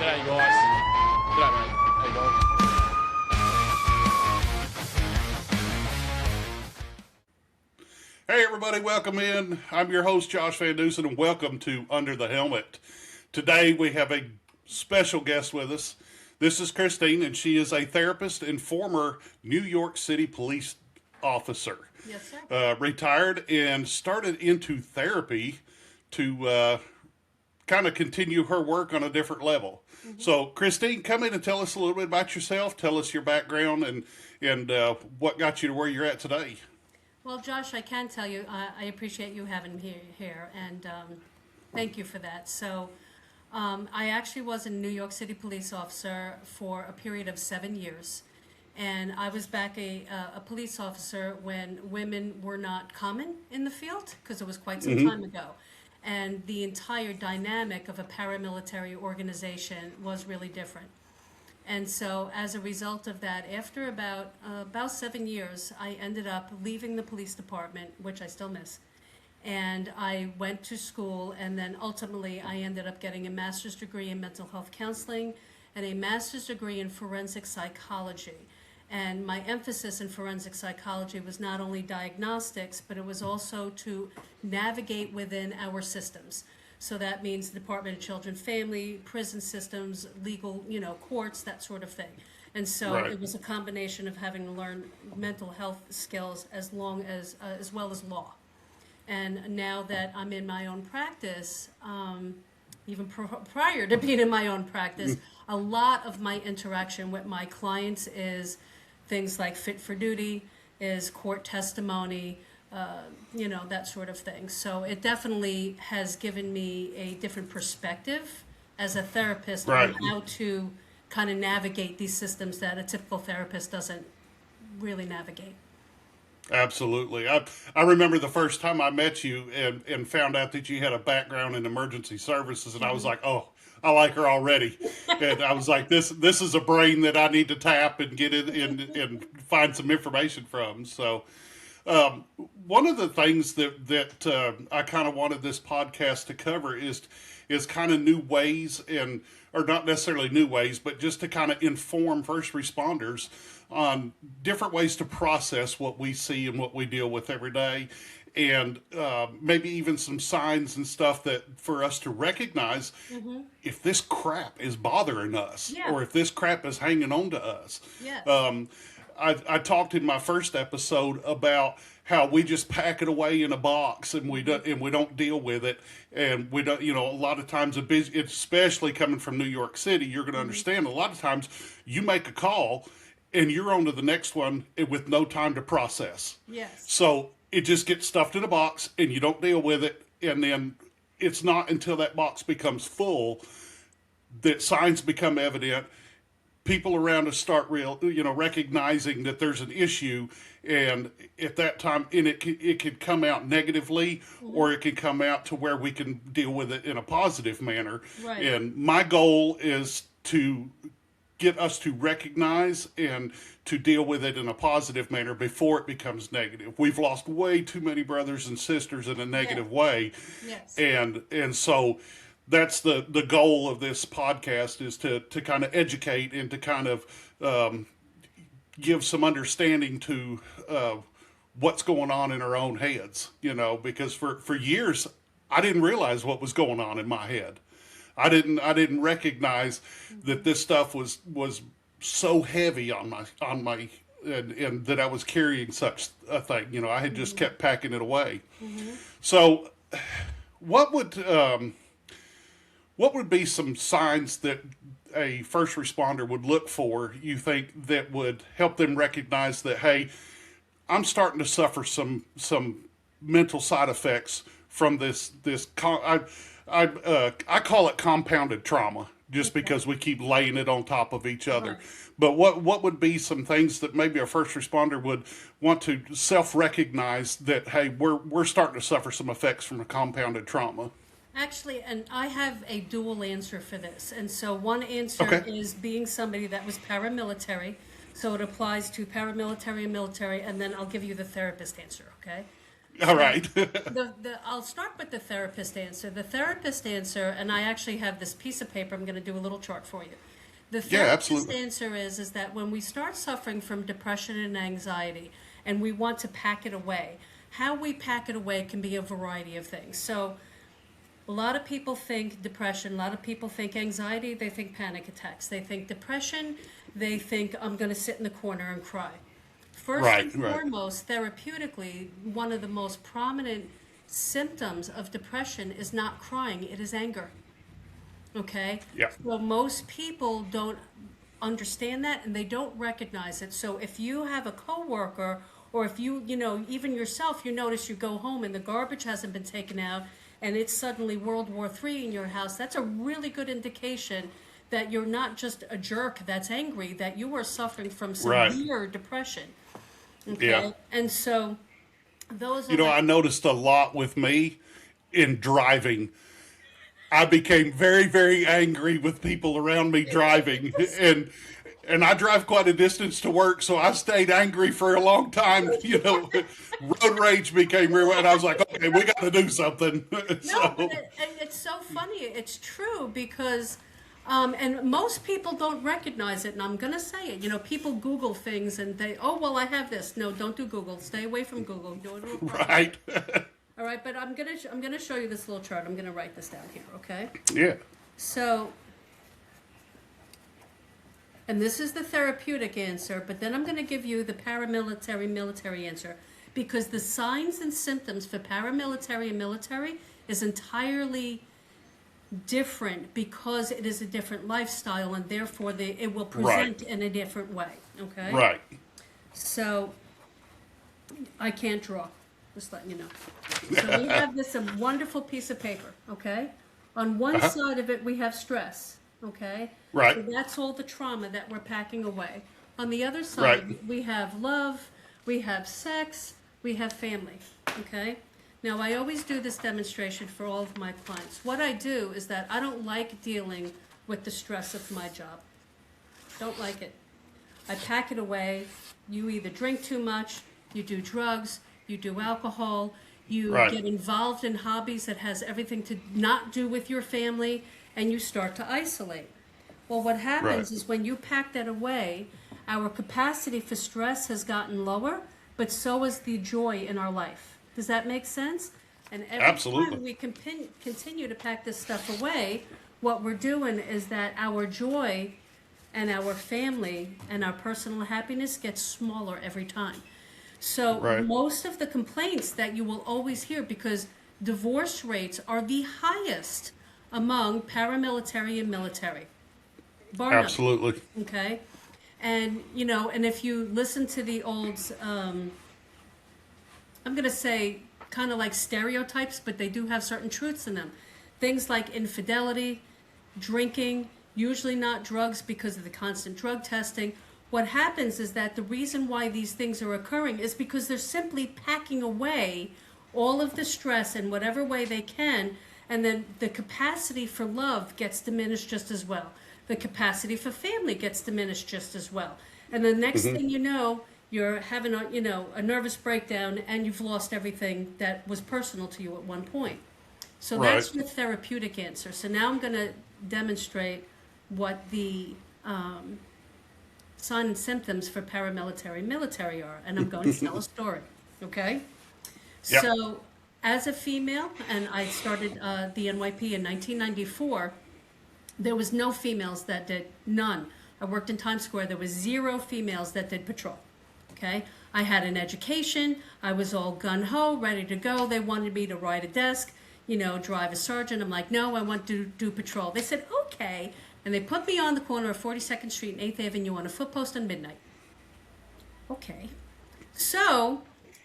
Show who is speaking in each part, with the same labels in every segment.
Speaker 1: G'day guys. G'day mate. How you going?
Speaker 2: Hey everybody, welcome in. I'm your host Josh Van Dusen and welcome to Under the Helmet. Today we have a special guest with us. This is Christine and she is a therapist and former New York City police officer.
Speaker 3: Yes, sir.
Speaker 2: Retired and started into therapy to kind of continue her work on a different level. Mm-hmm. So Christine, come in and tell us a little bit about yourself. Tell us your background and what got you to where you're at today.
Speaker 3: Well, Josh, I can tell you, I appreciate you having me here, and thank you for that. So, I actually was a New York City police officer for a period of 7 years, and I was back a police officer when women were not common in the field, because it was quite some time ago. And the entire dynamic of a paramilitary organization was really different. And so as a result of that, after about 7 years, I ended up leaving the police department, which I still miss. And I went to school, and then ultimately I ended up getting a master's degree in mental health counseling and a master's degree in forensic psychology. And my emphasis in forensic psychology was not only diagnostics, but it was also to navigate within our systems. So that means the Department of Children and Family, prison systems, legal, courts, that sort of thing. And so
Speaker 2: Right.
Speaker 3: It was a combination of having to learn mental health skills as well as law. And now that I'm in my own practice, even prior to being in my own practice, a lot of my interaction with my clients is things like fit for duty, is court testimony, that sort of thing. So it definitely has given me a different perspective as a therapist
Speaker 2: Right.
Speaker 3: on how to kind of navigate these systems that a typical therapist doesn't really navigate.
Speaker 2: Absolutely. I remember the first time I met you and found out that you had a background in emergency services, and I was like, oh, I like her already. And I was like, this is a brain that I need to tap and get in and find some information from. So one of the things that I kind of wanted this podcast to cover is kind of new ways or not necessarily new ways, but just to kind of inform first responders on different ways to process what we see and what we deal with every day, and maybe even some signs and stuff that for us to recognize if this crap is bothering us or if this crap is hanging on to us.
Speaker 3: Yes.
Speaker 2: I talked in my first episode about how we just pack it away in a box and we don't deal with it, and we don't. A lot of times, especially coming from New York City, you're going to understand. A lot of times, you make a call and you're on to the next one with no time to process.
Speaker 3: Yes.
Speaker 2: So it just gets stuffed in a box and you don't deal with it, and then it's not until that box becomes full that signs become evident. People around us start recognizing that there's an issue, and at that time, and it could come out negatively, or it can come out to where we can deal with it in a positive manner.
Speaker 3: Right.
Speaker 2: And my goal is to get us to recognize and to deal with it in a positive manner before it becomes negative. We've lost way too many brothers and sisters in a negative way.
Speaker 3: Yes.
Speaker 2: And so that's the goal of this podcast, is to kind of educate and to kind of give some understanding to what's going on in our own heads, because for years I didn't realize what was going on in my head. I didn't recognize that this stuff was so heavy on my and that I was carrying such a thing. I had just kept packing it away. So what would be some signs that a first responder would look for, you think, that would help them recognize that, hey, I'm starting to suffer some mental side effects from this I call it compounded trauma, just because we keep laying it on top of each other.
Speaker 3: Right.
Speaker 2: But what would be some things that maybe a first responder would want to self-recognize that, hey, we're starting to suffer some effects from a compounded trauma?
Speaker 3: Actually, and I have a dual answer for this. And so one answer is being somebody that was paramilitary. So it applies to paramilitary and military, and then I'll give you the therapist answer, okay?
Speaker 2: All right.
Speaker 3: I'll start with the therapist answer. The therapist answer, and I actually have this piece of paper. I'm going to do a little chart for you. The
Speaker 2: Yeah,
Speaker 3: therapist
Speaker 2: absolutely.
Speaker 3: answer is that when we start suffering from depression and anxiety, and we want to pack it away, how we pack it away can be a variety of things. So a lot of people think depression, a lot of people think anxiety, they think panic attacks, they think depression, they think I'm going to sit in the corner and cry. First
Speaker 2: Right,
Speaker 3: and
Speaker 2: right.
Speaker 3: foremost, therapeutically, one of the most prominent symptoms of depression is not crying, it is anger. Okay?
Speaker 2: Yeah.
Speaker 3: So most people don't understand that and they don't recognize it. So if you have a coworker or if even yourself, you notice you go home and the garbage hasn't been taken out and it's suddenly World War III in your house, that's a really good indication that you're not just a jerk that's angry, that you are suffering from
Speaker 2: Right.
Speaker 3: severe depression.
Speaker 2: Yeah.
Speaker 3: Okay? And so those are
Speaker 2: You know,
Speaker 3: like,
Speaker 2: I noticed a lot with me in driving. I became very, very angry with people around me driving, and I drive quite a distance to work, so I stayed angry for a long time. You know, road rage became real, and I was like, okay, we got to do something.
Speaker 3: no, but
Speaker 2: So,
Speaker 3: it's so funny. It's true because, and most people don't recognize it. And I'm gonna say it. People Google things and they, oh well, I have this. No, don't do Google. Stay away from Google. Do it appropriately.
Speaker 2: right?
Speaker 3: All right, but I'm gonna show you this little chart. I'm gonna write this down here. Okay.
Speaker 2: Yeah.
Speaker 3: So, and this is the therapeutic answer, but then I'm going to give you the paramilitary military answer because the signs and symptoms for paramilitary and military is entirely different because it is a different lifestyle and therefore it will
Speaker 2: Right.
Speaker 3: present in a different way. Okay?
Speaker 2: Right.
Speaker 3: So I can't draw, just letting you know. So we have this a wonderful piece of paper, okay? On one side of it, we have stress, okay?
Speaker 2: Right.
Speaker 3: So that's all the trauma that we're packing away. On the other
Speaker 2: Right.
Speaker 3: side, we have love, we have sex, we have family, okay? Now, I always do this demonstration for all of my clients. What I do is that I don't like dealing with the stress of my job. Don't like it. I pack it away. You either drink too much, you do drugs, you do alcohol, you
Speaker 2: Right.
Speaker 3: get involved in hobbies that has everything to not do with your family, and you start to isolate. Well, what happens
Speaker 2: Right.
Speaker 3: is when you pack that away, our capacity for stress has gotten lower, but so is the joy in our life. Does that make sense? And every
Speaker 2: Absolutely.
Speaker 3: time we continue to pack this stuff away, what we're doing is that our joy and our family and our personal happiness gets smaller every time. So
Speaker 2: Right.
Speaker 3: most of the complaints that you will always hear, because divorce rates are the highest among paramilitary and military, bar none.
Speaker 2: Absolutely.
Speaker 3: Okay, and and if you listen to the old, I'm going to say kind of like stereotypes, but they do have certain truths in them. Things like infidelity, drinking, usually not drugs because of the constant drug testing. What happens is that the reason why these things are occurring is because they're simply packing away all of the stress in whatever way they can, and then the capacity for love gets diminished just as well. The capacity for family gets diminished just as well. And the next thing you know, you're having a nervous breakdown and you've lost everything that was personal to you at one point. So that's
Speaker 2: Right.
Speaker 3: your therapeutic answer. So now I'm going to demonstrate what the signs and symptoms for paramilitary and military are, and I'm going to tell a story. Okay?
Speaker 2: Yep.
Speaker 3: So, as a female, and I started the NYP in 1994, there was no females that did, none. I worked in Times Square, there was 0 females that did patrol. Okay? I had an education, I was all gun-ho, ready to go. They wanted me to ride a desk, drive a sergeant. I'm like, no, I want to do patrol. They said, okay. And they put me on the corner of 42nd Street and 8th Avenue on a foot post on midnight. Okay. So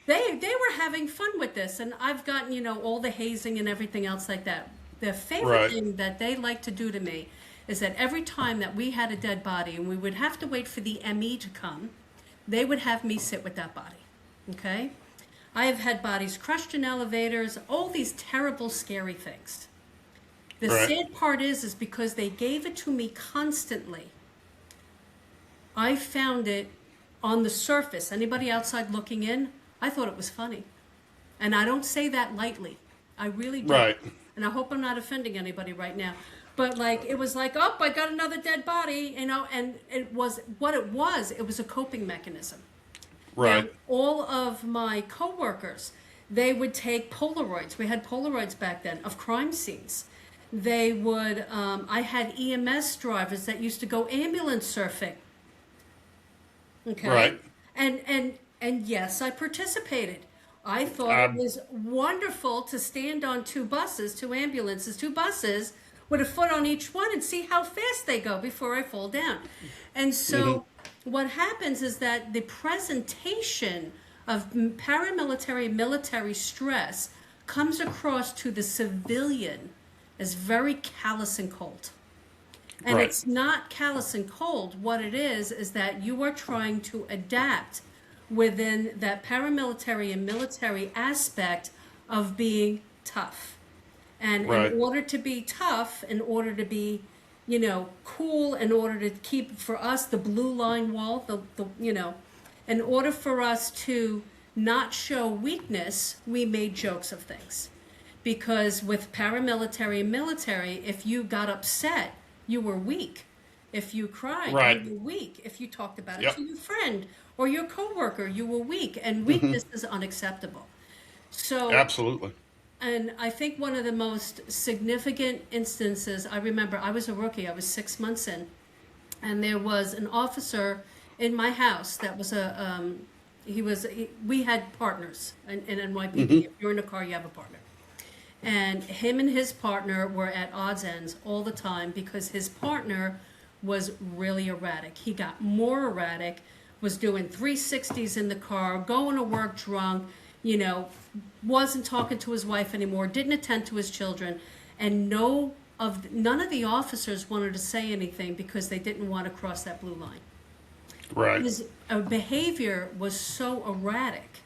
Speaker 3: they were having fun with this, and I've gotten, all the hazing and everything else like that. The favorite
Speaker 2: Right.
Speaker 3: thing that they like to do to me is that every time that we had a dead body and we would have to wait for the ME to come, they would have me sit with that body. Okay? I have had bodies crushed in elevators, all these terrible, scary things. The
Speaker 2: Right.
Speaker 3: sad part is because they gave it to me constantly. I found it on the surface. Anybody outside looking in, I thought it was funny. And I don't say that lightly. I really don't.
Speaker 2: Right.
Speaker 3: And I hope I'm not offending anybody right now. But like, it was like, oh, I got another dead body, you know, and it was what it was a coping mechanism.
Speaker 2: Right.
Speaker 3: Now, all of my coworkers, they would take Polaroids. We had Polaroids back then of crime scenes. They would, I had EMS drivers that used to go ambulance surfing. Okay.
Speaker 2: Right.
Speaker 3: And yes, I participated. I thought it was wonderful to stand on two ambulances, two buses with a foot on each one and see how fast they go before I fall down. And so what happens is that the presentation of paramilitary, military stress comes across to the civilian as very callous and cold. And
Speaker 2: Right.
Speaker 3: it's not callous and cold. What it is that you are trying to adapt within that paramilitary and military aspect of being tough. And
Speaker 2: Right.
Speaker 3: in order to be tough, in order to be, you know, cool, in order to keep, for us, the blue line wall, you know, in order for us to not show weakness, we made jokes of things. Because with paramilitary and military, if you got upset, you were weak. If you cried,
Speaker 2: Right.
Speaker 3: you were weak. If you talked about it
Speaker 2: Yep.
Speaker 3: to your friend or your coworker, you were weak. And weakness is unacceptable. So,
Speaker 2: Absolutely.
Speaker 3: and I think one of the most significant instances, I remember I was a rookie, I was 6 months in, and there was an officer in my house that was we had partners in NYPD. If you're in a car, you have a partner. And him and his partner were at odds ends all the time because his partner was really erratic. He got more erratic, was doing 360s in the car, going to work drunk, you know, wasn't talking to his wife anymore, didn't attend to his children, and none of the officers wanted to say anything because they didn't want to cross that blue line.
Speaker 2: Right.
Speaker 3: His behavior was so erratic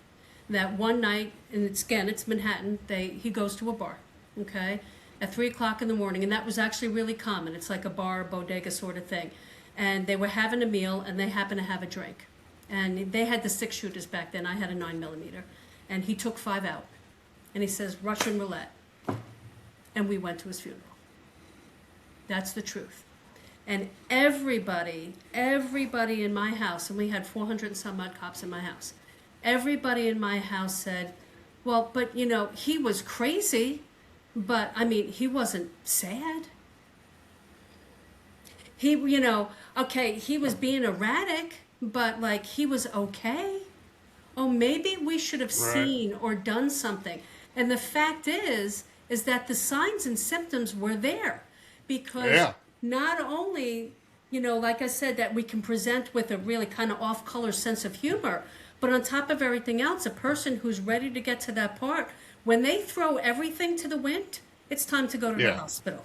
Speaker 3: that one night, and it's Manhattan, he goes to a bar, okay, at 3 o'clock in the morning, and that was actually really common. It's like a bar, bodega sort of thing. And they were having a meal, and they happened to have a drink. And they had the 6-shooters back then. I had a 9mm. And he took 5 out. And he says, Russian roulette. And we went to his funeral. That's the truth. And everybody in my house, and we had 400 and some odd cops in my house, everybody in my house said, well, but you know, he was crazy, but I mean, he wasn't sad. He, you know, okay, he was being erratic, but like he was okay. Oh, maybe we should have seen or done something. And the fact is that the signs and symptoms were there because not only, you know, like I said, that we can present with a really kind of off-color sense of humor, but on top of everything else, a person who's ready to get to that part, when they throw everything to the wind, it's time to go to the hospital.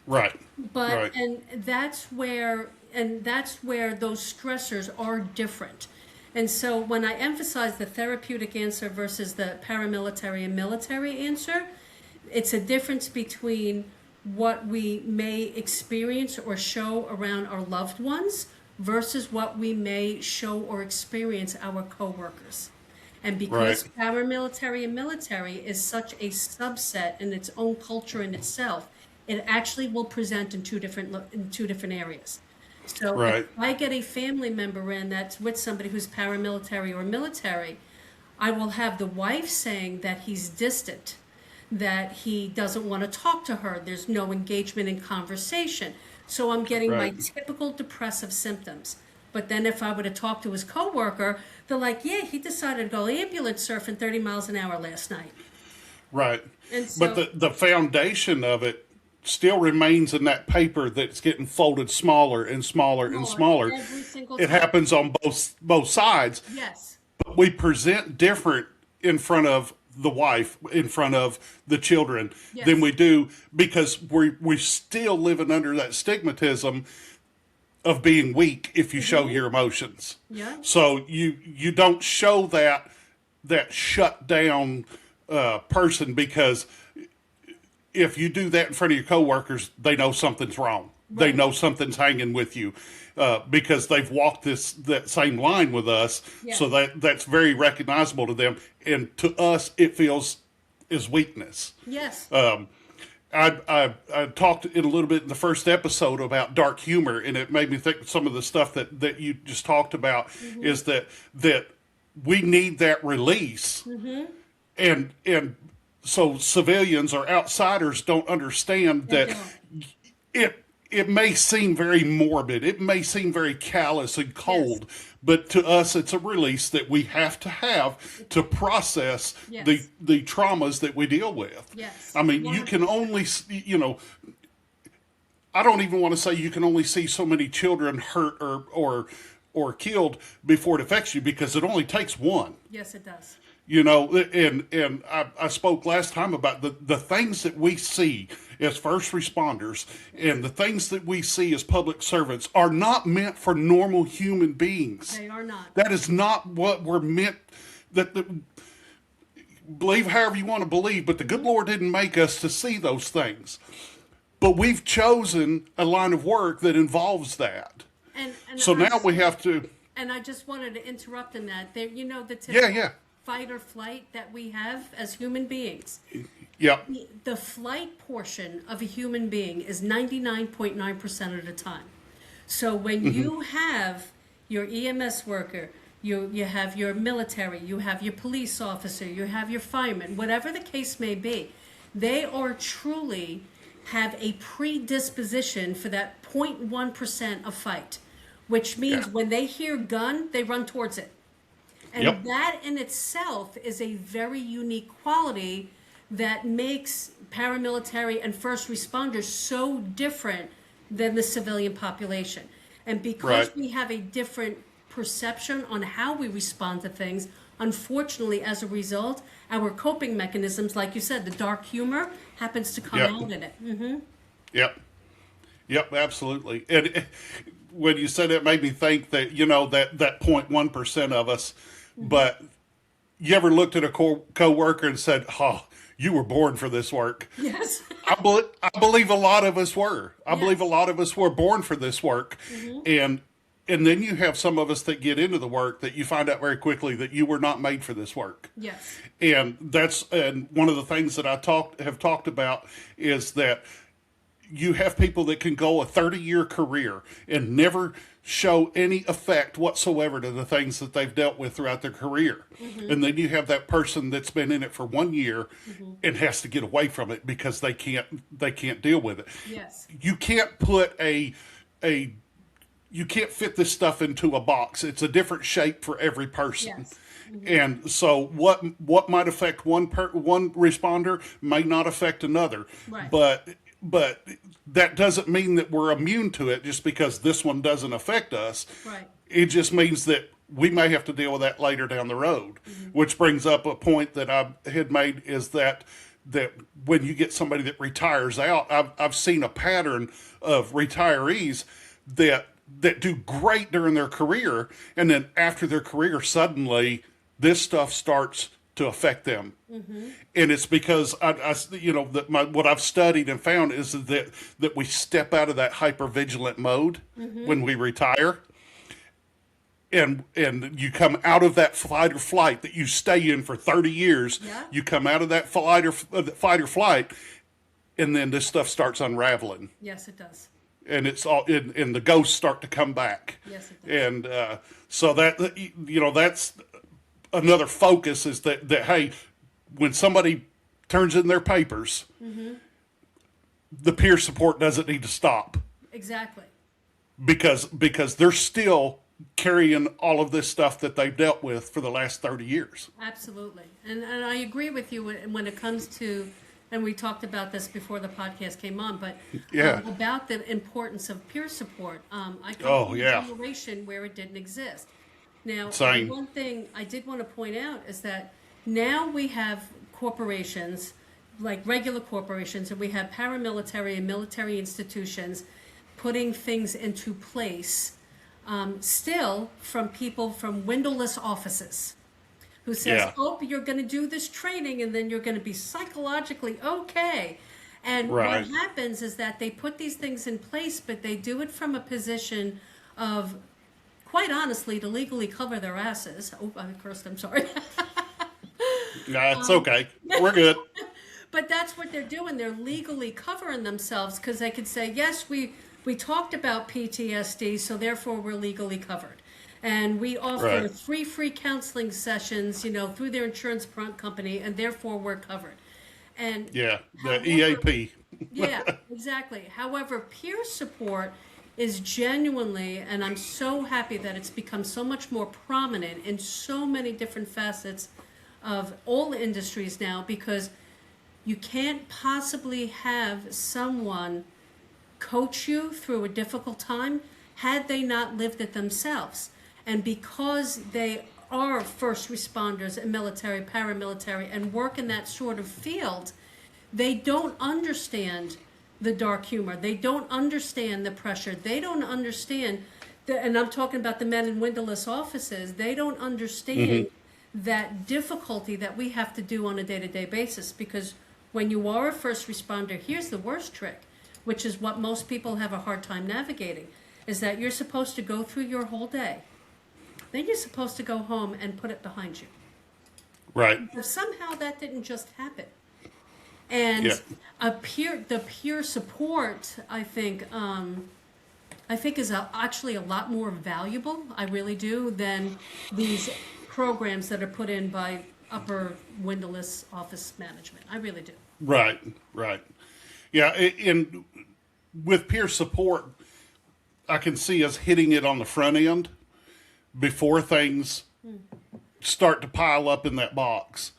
Speaker 2: Right.
Speaker 3: But
Speaker 2: Right.
Speaker 3: and that's where those stressors are different. And so when I emphasize the therapeutic answer versus the paramilitary and military answer, it's a difference between what we may experience or show around our loved ones versus what we may show or experience our coworkers. And because paramilitary and military is such a subset in its own culture in itself, it actually will present in two different areas. So if I get a family member in that's with somebody who's paramilitary or military, I will have the wife saying that he's distant, that he doesn't want to talk to her, there's no engagement in conversation. So I'm getting my typical depressive symptoms. But then if I were to talk to his coworker, they're like, yeah, he decided to go ambulance surfing 30 miles an hour last night.
Speaker 2: Right.
Speaker 3: And so,
Speaker 2: but the foundation of it still remains in that paper that's getting folded smaller and smaller and smaller.
Speaker 3: Every single
Speaker 2: It
Speaker 3: time.
Speaker 2: happens on both sides.
Speaker 3: Yes.
Speaker 2: But we present different in front of the wife, in front of the children than we do because we're still living under that stigmatism of being weak if you show your emotions.
Speaker 3: Yeah.
Speaker 2: So you don't show that shut down person because if you do that in front of your coworkers, they know something's wrong. they
Speaker 3: Right.
Speaker 2: know something's hanging with you because they've walked that same line with us.
Speaker 3: Yeah.
Speaker 2: So that's very recognizable to them, and to us, it feels as weakness.
Speaker 3: Yes.
Speaker 2: I talked in a little bit in the first episode about dark humor, and it made me think some of the stuff that you just talked about is that we need that release, and so civilians or outsiders don't understand
Speaker 3: They
Speaker 2: that
Speaker 3: don't.
Speaker 2: it may seem very morbid, it may seem very callous and cold, but to us it's a release that we have to process
Speaker 3: Yes.
Speaker 2: the traumas that we deal with.
Speaker 3: Yes.
Speaker 2: I mean, you can only, I don't even want to say you can only see so many children hurt or killed before it affects you, because it only takes one.
Speaker 3: Yes, it does.
Speaker 2: And I spoke last time about the things that we see as first responders and the things that we see as public servants are not meant for normal human beings.
Speaker 3: They are not.
Speaker 2: That is not what we're meant. Believe however you want to believe, but the good Lord didn't make us to see those things. But we've chosen a line of work that involves that.
Speaker 3: And
Speaker 2: So now we have to.
Speaker 3: And I just wanted to interrupt in that. There, the
Speaker 2: Yeah,
Speaker 3: typical
Speaker 2: yeah.
Speaker 3: fight or flight that we have as human beings.
Speaker 2: Yep.
Speaker 3: The flight portion of a human being is 99.9% of the time. So when you have your EMS worker, you have your military, you have your police officer, you have your fireman, whatever the case may be, they are truly have a predisposition for that 0.1% of fight, which means when they hear gun, they run towards it. And
Speaker 2: Yep.
Speaker 3: that in itself is a very unique quality that makes paramilitary and first responders so different than the civilian population. And because
Speaker 2: Right.
Speaker 3: we have a different perception on how we respond to things, unfortunately, as a result, our coping mechanisms, like you said, the dark humor happens to come
Speaker 2: Yep.
Speaker 3: out in it.
Speaker 2: Yep. Yep, absolutely. And when you said it made me think that, that 0.1% of us, but you ever looked at a co-worker and said, oh, you were born for this work?
Speaker 3: Yes.
Speaker 2: I believe a lot of us were. I believe a
Speaker 3: Yes.
Speaker 2: lot of us were born for this work. And then you have some of us that get into the work that you find out very quickly that you were not made for this work.
Speaker 3: Yes.
Speaker 2: And one of the things that I have talked about is that you have people that can go a 30-year career and never show any effect whatsoever to the things that they've dealt with throughout their career. And then you have that person that's been in it for 1 year and has to get away from it because they can't deal with it.
Speaker 3: Yes.
Speaker 2: You can't put you can't fit this stuff into a box. It's a different shape for every person.
Speaker 3: Yes.
Speaker 2: And so what might affect one responder may not affect another.
Speaker 3: Right.
Speaker 2: But that doesn't mean that we're immune to it just because this one doesn't affect us.
Speaker 3: Right.
Speaker 2: It just means that we may have to deal with that later down the road, which brings up a point that I had made is that when you get somebody that retires out, I've seen a pattern of retirees that do great during their career, and then after their career, suddenly this stuff starts to affect them. And it's because what I've studied and found is that we step out of that hypervigilant mode when we retire, and you come out of that fight or flight that you stay in for 30 years.
Speaker 3: Yeah.
Speaker 2: You come out of that fight or flight, and then this stuff starts unraveling.
Speaker 3: Yes, it does.
Speaker 2: And it's all, and the ghosts start to come back.
Speaker 3: Yes, it does.
Speaker 2: And so that's another focus is that hey, when somebody turns in their papers, the peer support doesn't need to stop
Speaker 3: Exactly.
Speaker 2: because they're still carrying all of this stuff that they've dealt with for the last 30 years.
Speaker 3: Absolutely. And I agree with you when it comes to, and we talked about this before the podcast came on, but about the importance of peer support. I come from a generation where it didn't exist. Now,
Speaker 2: Same.
Speaker 3: one thing I did want to point out is that now we have corporations, like regular corporations, and we have paramilitary and military institutions putting things into place still from people from windowless offices who says, oh, you're going to do this training and then you're going to be psychologically okay. And what
Speaker 2: Right.
Speaker 3: happens is that they put these things in place, but they do it from a position of, quite honestly, to legally cover their asses. Oh, I cursed, I'm sorry.
Speaker 2: Yeah, it's okay. We're good.
Speaker 3: But that's what they're doing. They're legally covering themselves because they could say, yes, we talked about PTSD, so therefore we're legally covered. And we offer
Speaker 2: Right.
Speaker 3: three free counseling sessions, through their insurance company, and therefore we're covered. And
Speaker 2: Yeah, the
Speaker 3: however,
Speaker 2: EAP.
Speaker 3: yeah, exactly. However, peer support is genuinely, and I'm so happy that it's become so much more prominent in so many different facets of all industries now, because you can't possibly have someone coach you through a difficult time had they not lived it themselves. And because they are first responders and military, paramilitary, and work in that sort of field, they don't understand the dark humor. They don't understand the pressure. They don't understand, and I'm talking about the men in windowless offices, they don't understand that difficulty that we have to do on a day-to-day basis. Because when you are a first responder, here's the worst trick, which is what most people have a hard time navigating, is that you're supposed to go through your whole day. Then you're supposed to go home and put it behind you.
Speaker 2: Right.
Speaker 3: If somehow that didn't just happen. And
Speaker 2: Yeah.
Speaker 3: the peer support, I think is actually a lot more valuable. I really do, than these programs that are put in by upper windowless office management. I really do.
Speaker 2: Right. Right. Yeah. And with peer support, I can see us hitting it on the front end before things start to pile up in that box.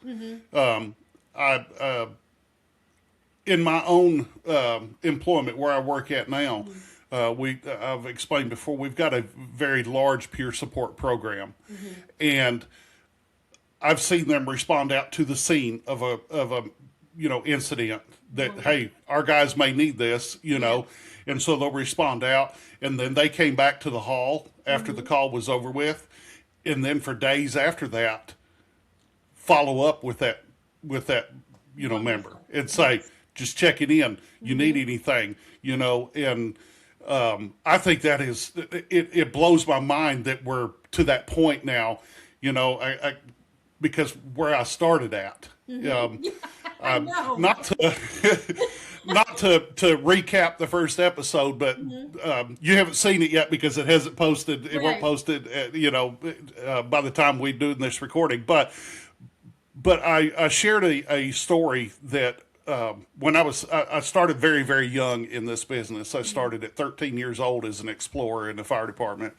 Speaker 2: I in my own employment where I work at now, I've explained before, we've got a very large peer support program, and I've seen them respond out to the scene of a incident that, hey, our guys may need this, and so they'll respond out, and then they came back to the hall after the call was over with, and then for days after that, follow up with that member and say, just checking in, you need anything, and I think that is, it blows my mind that we're to that point now, I because where I started at.
Speaker 3: I know.
Speaker 2: Not to not to recap the first episode, but you haven't seen it yet because it hasn't posted. It won't
Speaker 3: Right.
Speaker 2: post it, by the time we do this recording. But I shared a story that when I started very, very young in this business. I started at 13 years old as an explorer in the fire department,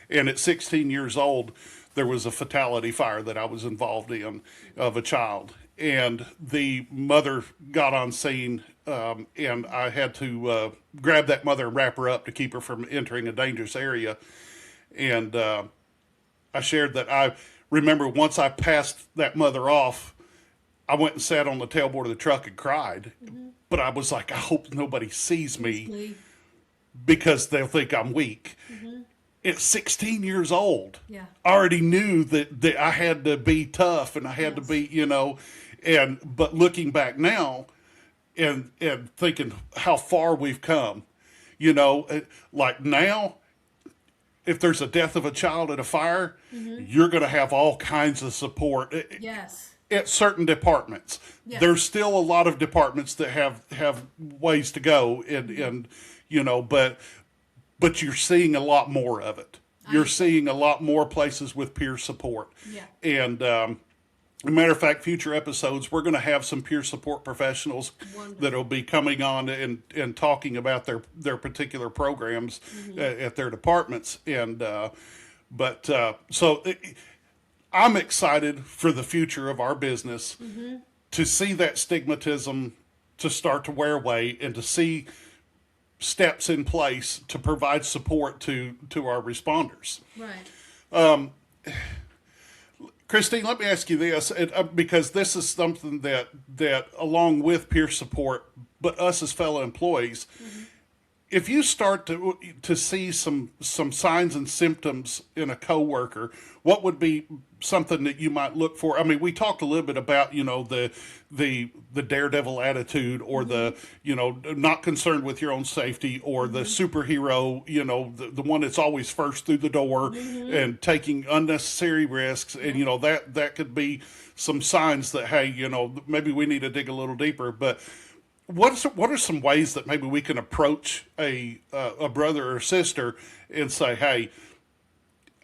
Speaker 2: and at 16 years old, there was a fatality fire that I was involved in of a child. And the mother got on scene, and I had to grab that mother and wrap her up to keep her from entering a dangerous area. And I shared that I remember once I passed that mother off, I went and sat on the tailboard of the truck and cried. But I was like, I hope nobody sees me because they'll think I'm weak. At 16 years old,
Speaker 3: Yeah.
Speaker 2: I already knew that I had to be tough and I had to be, but looking back now and thinking how far we've come, like now, if there's a death of a child at a fire, you're going to have all kinds of support
Speaker 3: Yes.
Speaker 2: at certain departments.
Speaker 3: Yes.
Speaker 2: There's still a lot of departments that have ways to go, and but you're seeing a lot more of it. You're seeing a lot more places with peer support.
Speaker 3: Yeah.
Speaker 2: And as a matter of fact, future episodes, we're going to have some peer support professionals that'll be coming on and talking about their particular programs at their departments. And I'm excited for the future of our business to see that stigmatism to start to wear away and to see steps in place to provide support to our responders.
Speaker 3: Right.
Speaker 2: Christine, let me ask you this, because this is something that along with peer support, but us as fellow employees, if you start to see some signs and symptoms in a coworker, what would be something that you might look for? I mean, we talked a little bit about the daredevil attitude, or the not concerned with your own safety, or the superhero, the one that's always first through the door and taking unnecessary risks, and that could be some signs that, hey, maybe we need to dig a little deeper. But what are some ways that maybe we can approach a brother or sister and say, hey,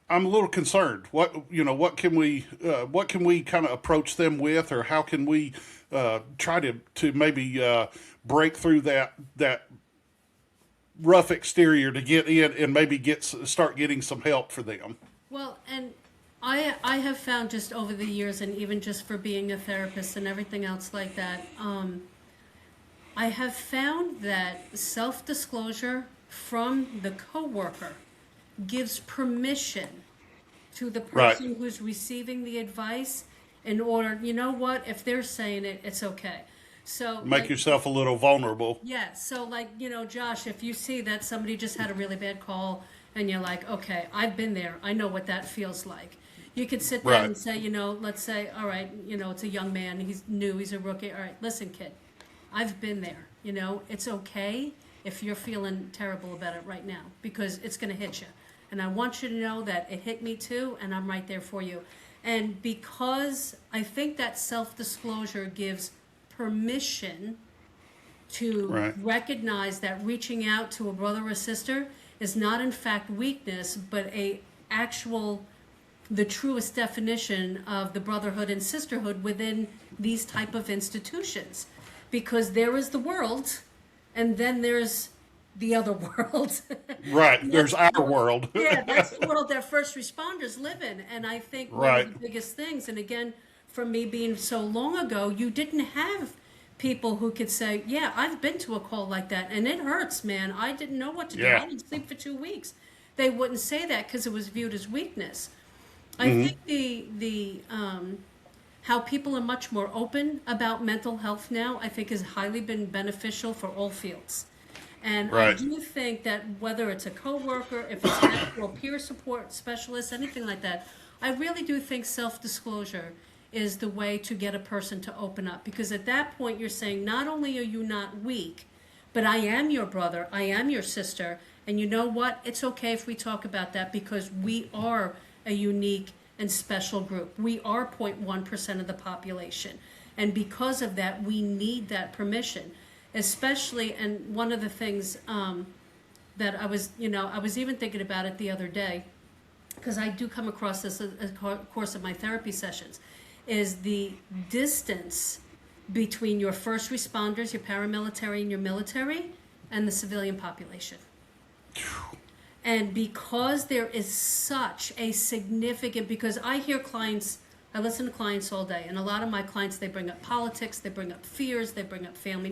Speaker 2: I'm a little concerned. What can we kind of approach them with, or how can we try to maybe break through that rough exterior to get in and maybe start getting some help for them?
Speaker 3: Well, and I have found, just over the years, and even just for being a therapist and everything else like that, I have found that self-disclosure from the coworker gives permission to the person who's receiving the advice, in order, if they're saying it, it's okay. So
Speaker 2: make yourself a little vulnerable.
Speaker 3: Yeah. So Josh, if you see that somebody just had a really bad call and you're like, okay, I've been there, I know what that feels like. You could sit there and say, let's say, all right, it's a young man, he's new, he's a rookie. All right, listen, kid, I've been there. It's okay if you're feeling terrible about it right now, because it's going to hit you. And I want you to know that it hit me too, and I'm right there for you. And because I think that self-disclosure gives permission to recognize that reaching out to a brother or sister is not in fact weakness, but the truest definition of the brotherhood and sisterhood within these type of institutions. Because there is the world, and then there's the other world.
Speaker 2: Right. There's our world.
Speaker 3: Yeah, that's the world that first responders live in. And I think one of the biggest things, and again, from me being so long ago, you didn't have people who could say, yeah, I've been to a call like that, and it hurts, man. I didn't know what to do. I didn't sleep for 2 weeks. They wouldn't say that because it was viewed as weakness. I think the how people are much more open about mental health now, I think, has highly been beneficial for all fields. And I do think that whether it's a coworker, if it's an actual peer support specialist, anything like that, I really do think self-disclosure is the way to get a person to open up. Because at that point, you're saying, not only are you not weak, but I am your brother, I am your sister, and you know what? It's okay if we talk about that, because we are a unique and special group. We are 0.1% of the population. And because of that, we need that permission. Especially, and one of the things that I was even thinking about it the other day, because I do come across this as a course of my therapy sessions, is the distance between your first responders, your paramilitary and your military, and the civilian population. And because there is such a significant, because I listen to clients all day, and a lot of my clients, they bring up politics, they bring up fears, they bring up family,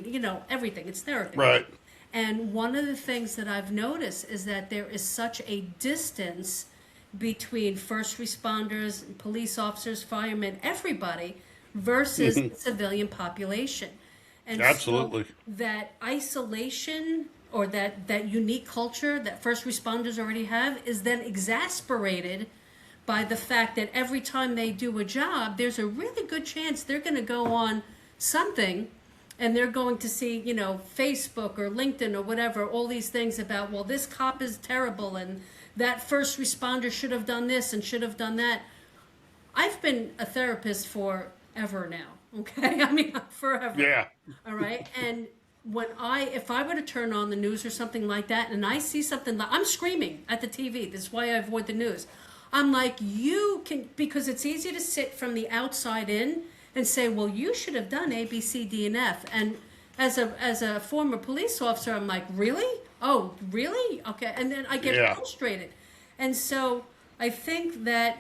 Speaker 3: everything. It's therapy.
Speaker 2: Right.
Speaker 3: And one of the things that I've noticed is that there is such a distance between first responders, police officers, firemen, everybody, versus the civilian population. And
Speaker 2: absolutely.
Speaker 3: So that isolation, or that unique culture that first responders already have, is then exasperated by the fact that every time they do a job, there's a really good chance they're going to go on something, and they're going to see, Facebook or LinkedIn or whatever, all these things about, well, this cop is terrible, and that first responder should have done this and should have done that. I've been a therapist forever now, okay? I mean, forever.
Speaker 2: Yeah.
Speaker 3: All right? And if I were to turn on the news or something like that, and I see something like, I'm screaming at the TV. This is why I avoid the news. I'm like, because it's easy to sit from the outside in and say, well, you should have done A, B, C, D, and F. And as a former police officer, I'm like, really? Oh, really? Okay. And then I get frustrated. And so I think that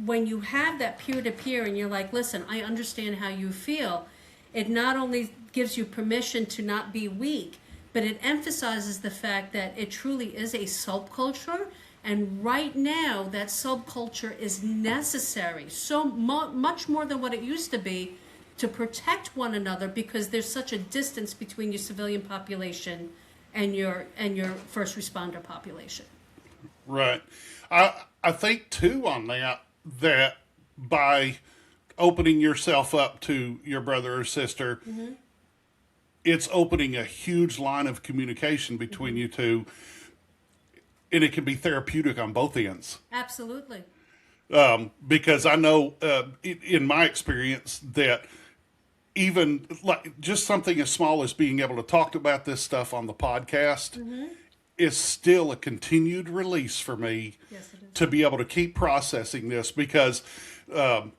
Speaker 3: when you have that peer-to-peer and you're like, listen, I understand how you feel, it not only gives you permission to not be weak, but it emphasizes the fact that it truly is a subculture. And right now, that subculture is necessary, so much more than what it used to be, to protect one another, because there's such a distance between your civilian population and your first responder population.
Speaker 2: Right. I think too on that by opening yourself up to your brother or sister, it's opening a huge line of communication between you two, and it can be therapeutic on both ends.
Speaker 3: Absolutely.
Speaker 2: Because I know in my experience that even like just something as small as being able to talk about this stuff on the podcast is still a continued release for me.
Speaker 3: Yes, it is.
Speaker 2: To be able to keep processing this because, oh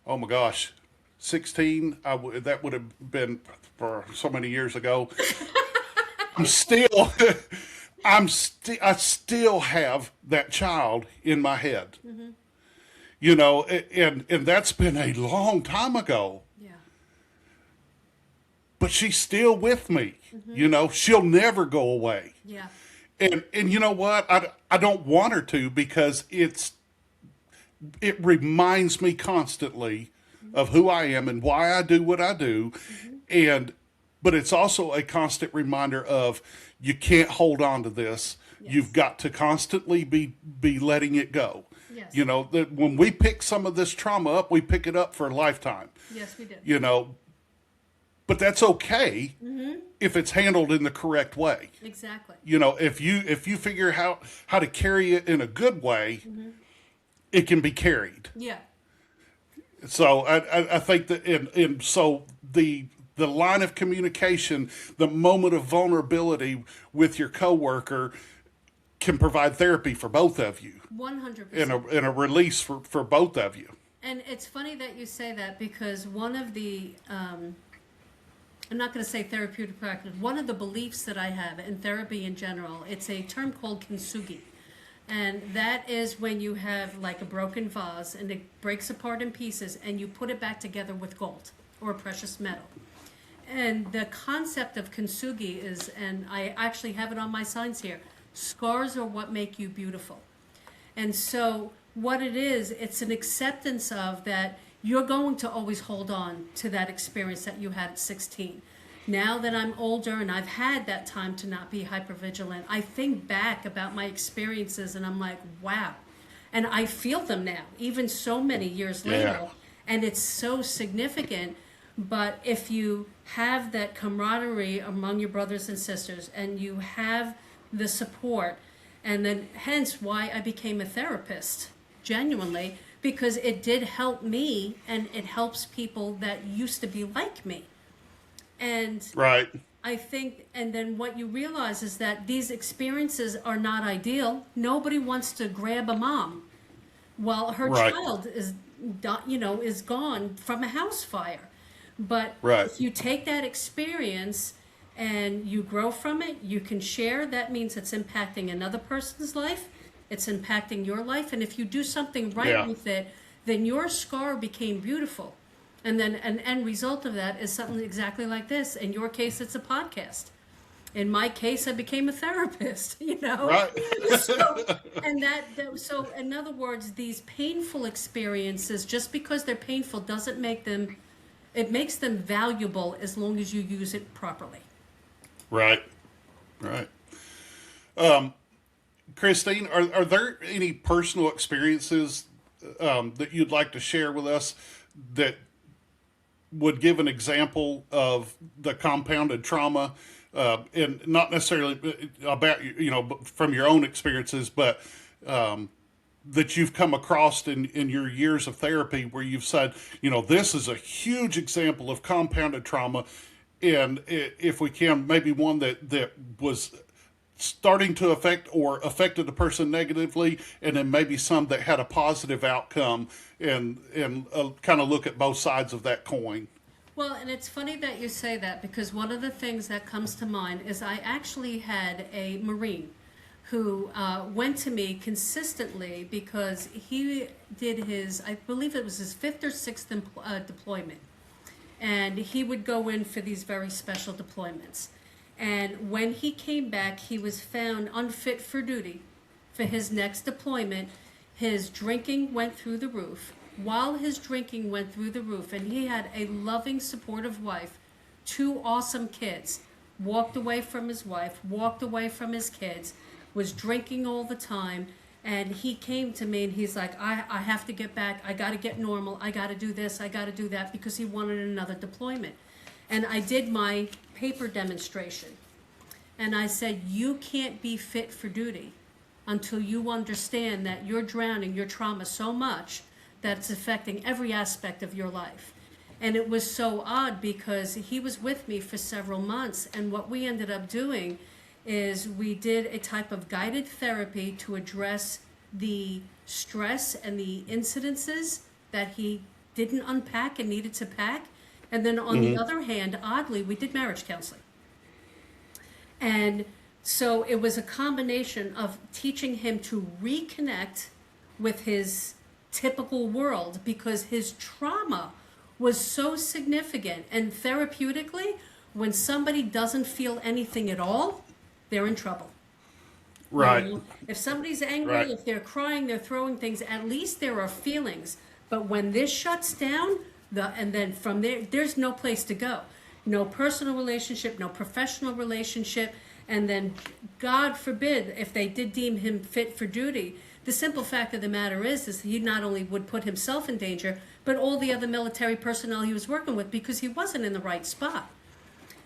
Speaker 2: my gosh, 16, that would have been for so many years ago. I'm still, I still have that child in my head, you know, and that's been a long time ago.
Speaker 3: Yeah.
Speaker 2: But she's still with me, you know, she'll never go away.
Speaker 3: Yeah.
Speaker 2: And you know what? I don't want her to because it reminds me constantly of who I am and why I do what I do. But it's also a constant reminder of you can't hold on to this.
Speaker 3: Yes.
Speaker 2: You've got to constantly be letting it go.
Speaker 3: Yes.
Speaker 2: You know, that when we pick some of this trauma up, we pick it up for a lifetime.
Speaker 3: Yes, we do.
Speaker 2: You know, but that's okay if it's handled in the correct way.
Speaker 3: Exactly.
Speaker 2: You know, if you figure how to carry it in a good way, it can be carried.
Speaker 3: Yeah.
Speaker 2: So I think that so the line of communication, the moment of vulnerability with your coworker can provide therapy for both of you
Speaker 3: 100%.
Speaker 2: and a release for both of you.
Speaker 3: And it's funny that you say that because one of the, I'm not going to say therapeutic practice, one of the beliefs that I have in therapy in general, it's a term called kintsugi. And that is when you have like a broken vase and it breaks apart in pieces and you put it back together with gold or precious metal. And the concept of kintsugi is, and I actually have it on my signs here, scars are what make you beautiful. And so what it is, it's an acceptance of that you're going to always hold on to that experience that you had at 16. Now that I'm older and I've had that time to not be hypervigilant, I think back about my experiences and I'm like, wow. And I feel them now, even so many years later.
Speaker 2: Yeah.
Speaker 3: And it's so significant. But if you have that camaraderie among your brothers and sisters and you have the support, and then hence why I became a therapist, genuinely, because it did help me and it helps people that used to be like me. And
Speaker 2: Right.
Speaker 3: I think, and then what you realize is that these experiences are not ideal. Nobody wants to grab a mom while her
Speaker 2: Right.
Speaker 3: child is, is gone from a house fire. But
Speaker 2: Right.
Speaker 3: if you take that experience and you grow from it, you can share. That means it's impacting another person's life. It's impacting your life. And if you do something right
Speaker 2: Yeah.
Speaker 3: with it, then your scar became beautiful. And then an end result of that is something exactly like this. In your case, it's a podcast. In my case, I became a therapist,
Speaker 2: Right.
Speaker 3: So in other words, these painful experiences, just because they're painful doesn't make them, it makes them valuable as long as you use it properly.
Speaker 2: Right. Right. Christine, are there any personal experiences that you'd like to share with us that would give an example of the compounded trauma, and not necessarily about from your own experiences, but that you've come across in your years of therapy, where you've said, this is a huge example of compounded trauma, and if we can, maybe one that was starting to affect or affected the person negatively, and then maybe some that had a positive outcome, and kind of look at both sides of that coin.
Speaker 3: Well, and it's funny that you say that, because one of the things that comes to mind is I actually had a Marine who went to me consistently because he did his, I believe it was his 5th or 6th deployment. And he would go in for these very special deployments. And when he came back, he was found unfit for duty for his next deployment. His drinking went through the roof. While his drinking went through the roof, and he had a loving, supportive wife, 2 awesome kids, walked away from his wife, walked away from his kids, was drinking all the time. And he came to me and he's like, I have to get back. I got to get normal. I got to do this. I got to do that, because he wanted another deployment. And I did my paper demonstration. And I said, you can't be fit for duty until you understand that you're drowning your trauma so much that it's affecting every aspect of your life. And it was so odd because he was with me for several months. And what we ended up doing is we did a type of guided therapy to address the stress and the incidences that he didn't unpack and needed to pack. And then on the other hand, oddly, we did marriage counseling. And so it was a combination of teaching him to reconnect with his typical world, because his trauma was so significant. And therapeutically, when somebody doesn't feel anything at all, they're in trouble.
Speaker 2: Right.
Speaker 3: You know, if somebody's angry,
Speaker 2: Right.
Speaker 3: if they're crying, they're throwing things, at least there are feelings. But when this shuts down, and then from there, there's no place to go. No personal relationship, no professional relationship. And then, God forbid, if they did deem him fit for duty, the simple fact of the matter is he not only would put himself in danger, but all the other military personnel he was working with, because he wasn't in the right spot.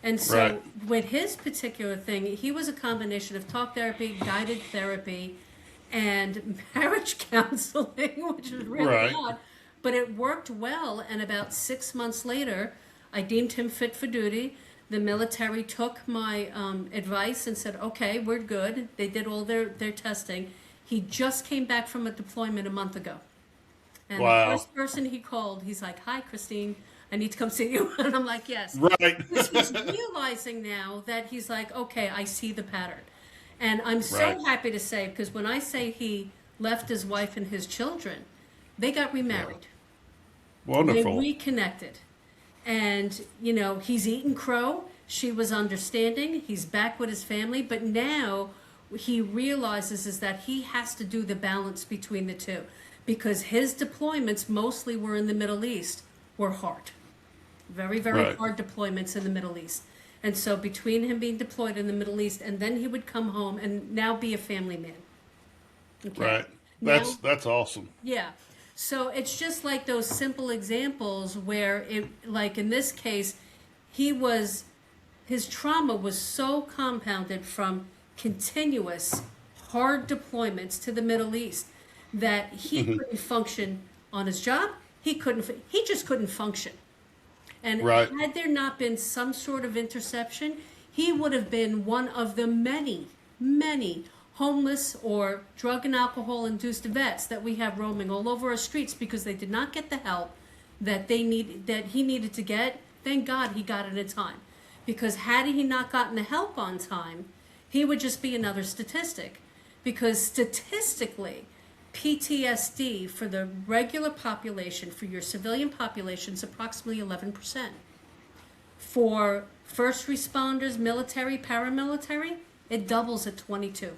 Speaker 3: And so
Speaker 2: Right.
Speaker 3: with his particular thing, he was a combination of talk therapy, guided therapy, and marriage counseling, which is really
Speaker 2: Right.
Speaker 3: odd. But it worked well, and about 6 months later, I deemed him fit for duty. The military took my advice and said, okay, we're good. They did all their testing. He just came back from a deployment a month ago. And
Speaker 2: Wow.
Speaker 3: the first person he called, he's like, hi, Christine, I need to come see you. And I'm like, yes.
Speaker 2: Right.
Speaker 3: Because he's realizing now that he's like, okay, I see the pattern. And I'm so
Speaker 2: Right.
Speaker 3: happy to say, because when I say he left his wife and his children, they got remarried. They
Speaker 2: Wonderful.
Speaker 3: reconnected. And, you know, he's eaten crow. She was understanding. He's back with his family. But now he realizes is that he has to do the balance between the two. Because his deployments mostly were in the Middle East, were hard. Very, very
Speaker 2: Right.
Speaker 3: hard deployments in the Middle East. And so between him being deployed in the Middle East, and then he would come home and now be a family man. Okay?
Speaker 2: Right.
Speaker 3: Now-
Speaker 2: That's awesome.
Speaker 3: Yeah. So it's just like those simple examples where it, like in this case, his trauma was so compounded from continuous hard deployments to the Middle East that he couldn't function on his job. He just couldn't function. And
Speaker 2: Right.
Speaker 3: had there not been some sort of interception, he would have been one of the many, many homeless or drug and alcohol induced vets that we have roaming all over our streets because they did not get the help that he needed to get. Thank God he got it in time. Because had he not gotten the help on time, he would just be another statistic. Because statistically, PTSD for the regular population, for your civilian population, is approximately 11%. For first responders, military, paramilitary, it doubles at 22.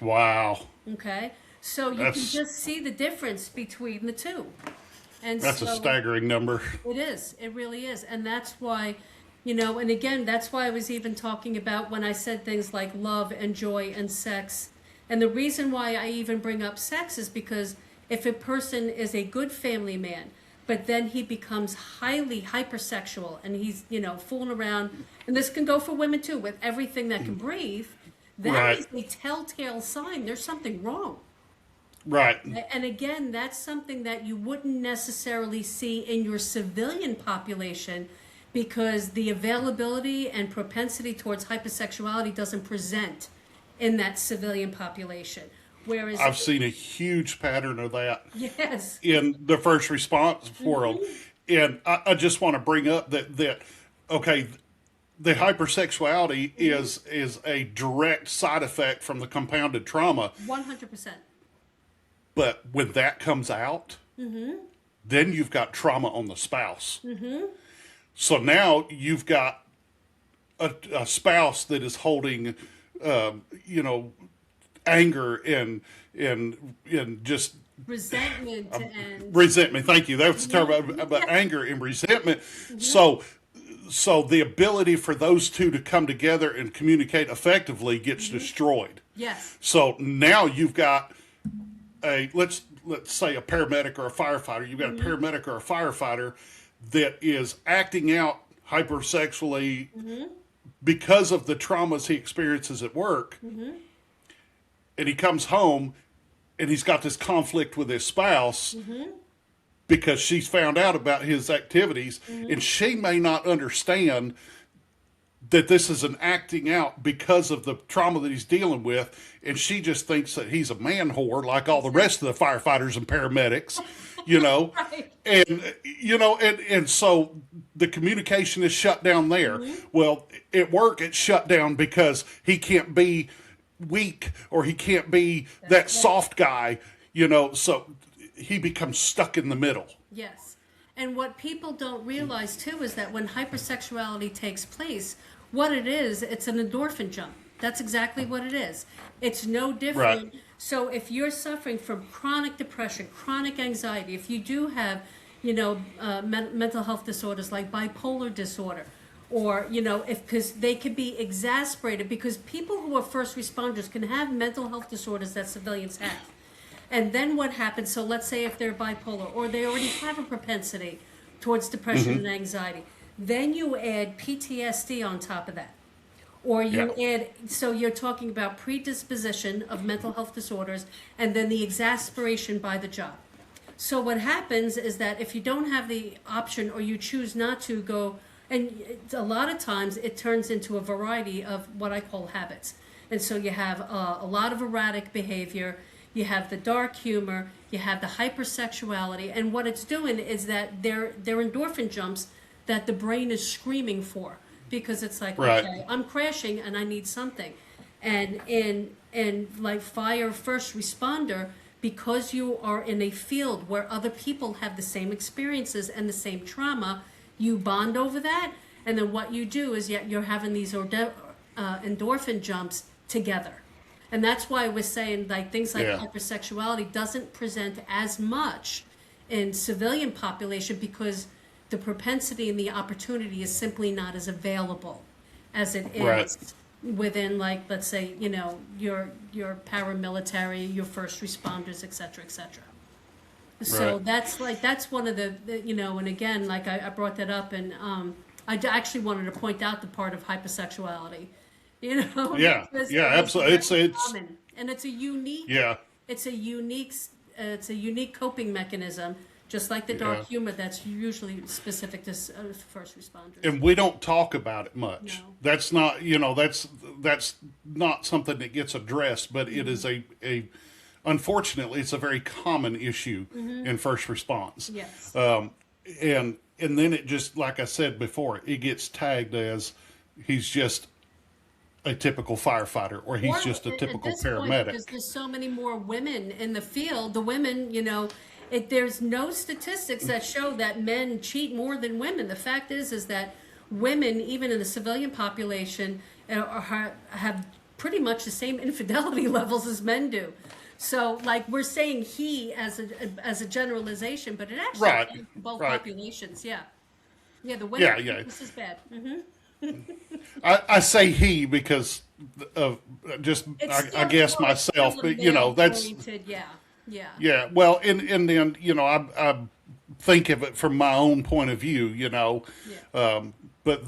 Speaker 2: Wow.
Speaker 3: Okay? So you
Speaker 2: That's-
Speaker 3: can just see the difference between the two. And
Speaker 2: That's
Speaker 3: so
Speaker 2: a staggering number.
Speaker 3: it is. It really is. And that's why, you know, and again, that's why I was even talking about when I said things like love and joy and sex. And the reason why I even bring up sex is because if a person is a good family man, but then he becomes highly hypersexual and he's, you know, fooling around, and this can go for women too, with everything that can breathe, that
Speaker 2: Right.
Speaker 3: is a telltale sign there's something wrong.
Speaker 2: Right.
Speaker 3: And again, that's something that you wouldn't necessarily see in your civilian population because the availability and propensity towards hypersexuality doesn't present in that civilian population. Whereas
Speaker 2: I've seen a huge pattern of that
Speaker 3: yes,
Speaker 2: in the first response world. And I just want to bring up that okay, the hypersexuality is a direct side effect from the compounded trauma.
Speaker 3: 100%.
Speaker 2: But when that comes out, then you've got trauma on the spouse. So now you've got a spouse that is holding, you know, anger and just
Speaker 3: Resentment and
Speaker 2: resentment. Thank you. That's the term about anger and resentment. So so the ability for those two to come together and communicate effectively gets destroyed.
Speaker 3: Yes.
Speaker 2: So now you've got a let's say a paramedic or a firefighter. You've got a paramedic or a firefighter that is acting out hypersexually because of the traumas he experiences at work, and he comes home and he's got this conflict with his spouse because she's found out about his activities, and she may not understand that this is an acting out because of the trauma that he's dealing with, and she just thinks that he's a man whore like all the rest of the firefighters and paramedics, you know.
Speaker 3: Right.
Speaker 2: And and so the communication is shut down there. Well, at work it's shut down because he can't be weak, or he can't be that soft guy, you know, so he becomes stuck in the middle.
Speaker 3: Yes. And what people don't realize too is that when hypersexuality takes place, what it is, it's an endorphin jump. That's exactly what it is. It's no different.
Speaker 2: Right.
Speaker 3: So if you're suffering from chronic depression, chronic anxiety, if you do have, mental health disorders like bipolar disorder, or, because they could be exasperated, because people who are first responders can have mental health disorders that civilians have. And then what happens, so let's say if they're bipolar, or they already have a propensity towards depression and anxiety, then you add PTSD on top of that. Or you add, so you're talking about predisposition of mental health disorders, and then the exasperation by the job. So what happens is that if you don't have the option, or you choose not to go, and a lot of times it turns into a variety of what I call habits. And so you have a lot of erratic behavior, you have the dark humor, you have the hypersexuality, and what it's doing is that they're endorphin jumps that the brain is screaming for, because it's like, okay, I'm crashing and I need something. And in like fire first responder, because you are in a field where other people have the same experiences and the same trauma, you bond over that, and then what you do is you're having these endorphin jumps together. And that's why we're saying like things like hypersexuality doesn't present as much in civilian population, because the propensity and the opportunity is simply not as available as it is within, like, let's say, your paramilitary, your first responders, et cetera, et cetera. So that's one of the and again, like I brought that up, and I actually wanted to point out the part of hypersexuality,
Speaker 2: absolutely. It's
Speaker 3: common, and it's a unique it's a unique coping mechanism, just like the dark humor that's usually specific to first responders.
Speaker 2: And we don't talk about it much.
Speaker 3: No.
Speaker 2: That's not, that's not something that gets addressed, but it is a unfortunately, it's a very common issue in first response.
Speaker 3: Yes.
Speaker 2: And then it just, like I said before, it gets tagged as he's just a typical firefighter, or he's just a typical paramedic.
Speaker 3: Because there's so many more women in the field. The women, there's no statistics that show that men cheat more than women. The fact is that women, even in the civilian population, have pretty much the same infidelity levels as men do. So, like, we're saying he as a generalization, but it actually is both populations. Yeah, the women.
Speaker 2: Yeah.
Speaker 3: This is bad.
Speaker 2: I say he because of just I guess myself, but that's yeah. Well, and then I think of it from my own point of view, but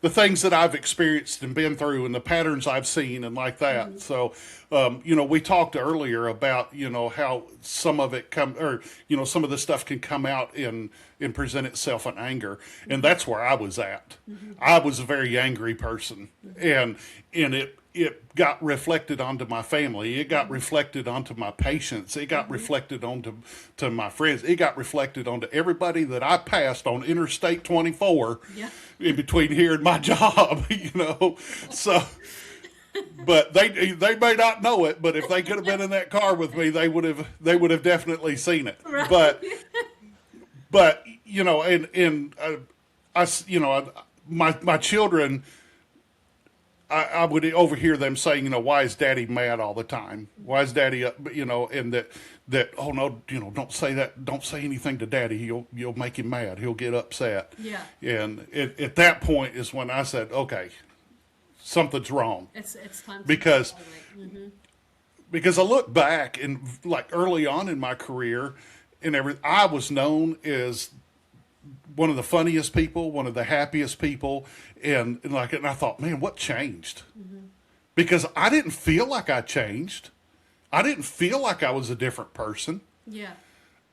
Speaker 2: the things that I've experienced and been through, and the patterns I've seen, and like that. So, we talked earlier about, how some of it some of the stuff can come out and present itself in anger. And that's where I was at. I was a very angry person, and it got reflected onto my family. It got reflected onto my patients. It got reflected onto my friends. It got reflected onto everybody that I passed on Interstate 24 in between here and my job, So, but they may not know it, but if they could have been in that car with me, they would have definitely seen it.
Speaker 3: Right.
Speaker 2: But my children, I would overhear them saying, why is Daddy mad all the time? Why is Daddy up? And that oh no, don't say that. Don't say anything to Daddy. You'll make him mad. He'll get upset.
Speaker 3: Yeah.
Speaker 2: And at that point is when I said, okay, something's wrong.
Speaker 3: It's time to
Speaker 2: Because
Speaker 3: evaluate.
Speaker 2: because I look back and like early on in my career and everything, I was known as one of the funniest people, one of the happiest people, and I thought, man, what changed? Because I didn't feel like I changed. I didn't feel like I was a different person.
Speaker 3: Yeah.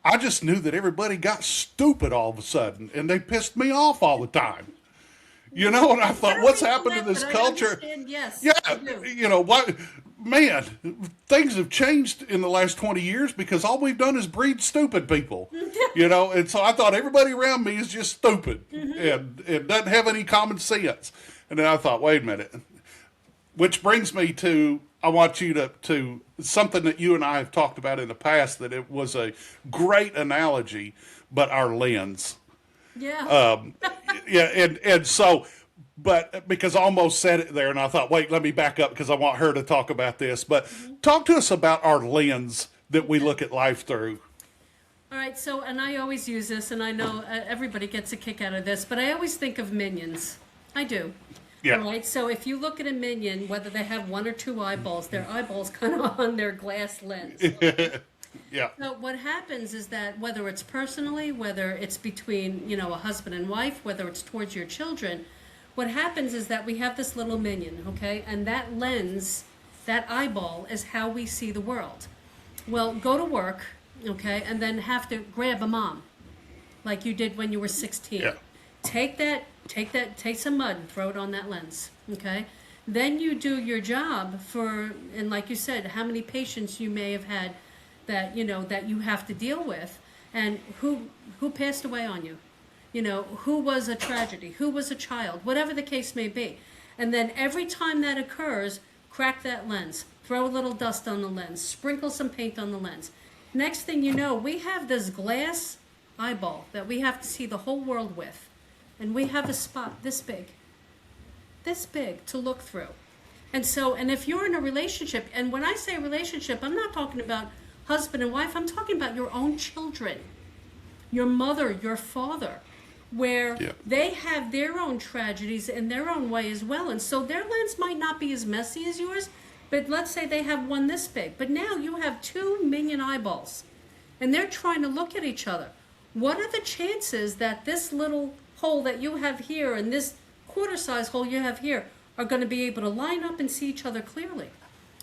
Speaker 2: I just knew that everybody got stupid all of a sudden, and they pissed me off all the time. And I thought, what's happened to this culture?
Speaker 3: Yes.
Speaker 2: Yeah,
Speaker 3: I do.
Speaker 2: what, man, things have changed in the last 20 years because all we've done is breed stupid people, and so I thought everybody around me is just stupid and doesn't have any common sense. And then I thought, wait a minute, which brings me to, I want you to something that you and I have talked about in the past, that it was a great analogy, but our lens.
Speaker 3: Yeah.
Speaker 2: Yeah, and so, but because I almost said it there, and I thought, wait, let me back up because I want her to talk about this. But talk to us about our lens that we look at life through.
Speaker 3: All right, so, and I always use this, and I know everybody gets a kick out of this, but I always think of minions. I do.
Speaker 2: Yeah.
Speaker 3: All right, so if you look at a minion, whether they have one or two eyeballs, their eyeballs kind of on their glass lens.
Speaker 2: Yeah.
Speaker 3: So what happens is that whether it's personally, whether it's between, a husband and wife, whether it's towards your children, what happens is that we have this little minion, okay? And that lens, that eyeball, is how we see the world. Well, go to work, okay, and then have to grab a mom, like you did when you were 16.
Speaker 2: Yeah.
Speaker 3: Take some mud and throw it on that lens, okay? Then you do your job and like you said, how many patients you may have had that you have to deal with, and who passed away on you, who was a tragedy, who was a child, whatever the case may be. And then every time that occurs, crack that lens, throw a little dust on the lens, sprinkle some paint on the lens. Next thing you know, we have this glass eyeball that we have to see the whole world with, and we have a spot this big to look through. And so, and if you're in a relationship, and when I say relationship, I'm not talking about husband and wife, I'm talking about your own children, your mother, your father, where they have their own tragedies in their own way as well. And so their lens might not be as messy as yours, but let's say they have one this big. But now you have 2 minion eyeballs, and they're trying to look at each other. What are the chances that this little hole that you have here and this quarter-size hole you have here are going to be able to line up and see each other clearly?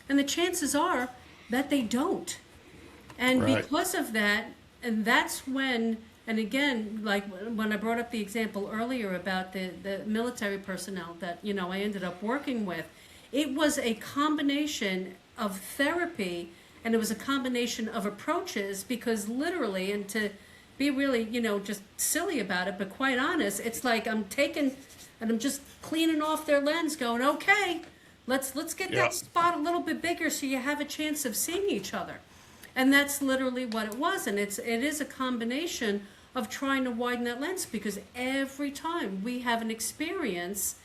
Speaker 3: And the chances are that they don't. And because of that, and that's when, and again, like when I brought up the example earlier about the military personnel that, I ended up working with, it was a combination of therapy, and it was a combination of approaches, because literally, and to be really, just silly about it, but quite honest, it's like I'm taking, and I'm just cleaning off their lens going, okay, let's get that spot a little bit bigger so you have a chance of seeing each other. And that's literally what it was. And it is a combination of trying to widen that lens, because every time we have an experience,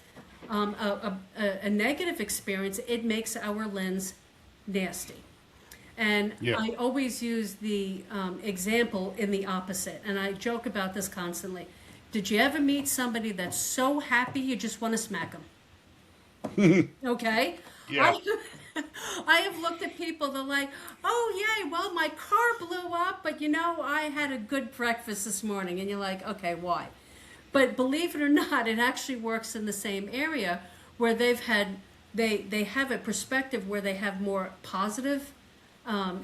Speaker 3: a negative experience, it makes our lens nasty. And I always use the example in the opposite. And I joke about this constantly. Did you ever meet somebody that's so happy you just want to smack them? Okay?
Speaker 2: Yeah.
Speaker 3: I have looked at people, they're like, oh, yay, well, my car blew up, but I had a good breakfast this morning. And you're like, okay, why? But believe it or not, it actually works in the same area where they have a perspective where they have more positive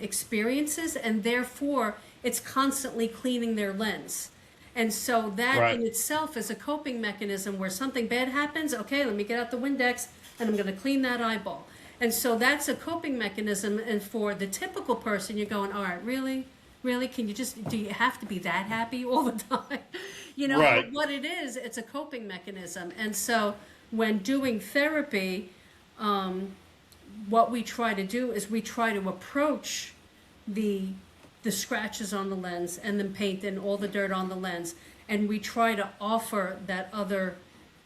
Speaker 3: experiences, and therefore it's constantly cleaning their lens. And so that in itself is a coping mechanism where something bad happens. Okay, let me get out the Windex and I'm going to clean that eyeball. And so that's a coping mechanism. And for the typical person, you're going, all right, really? Can you do you have to be that happy all the time? But what it is, it's a coping mechanism. And so when doing therapy, what we try to do is we try to approach the scratches on the lens and the paint and all the dirt on the lens, and we try to offer that other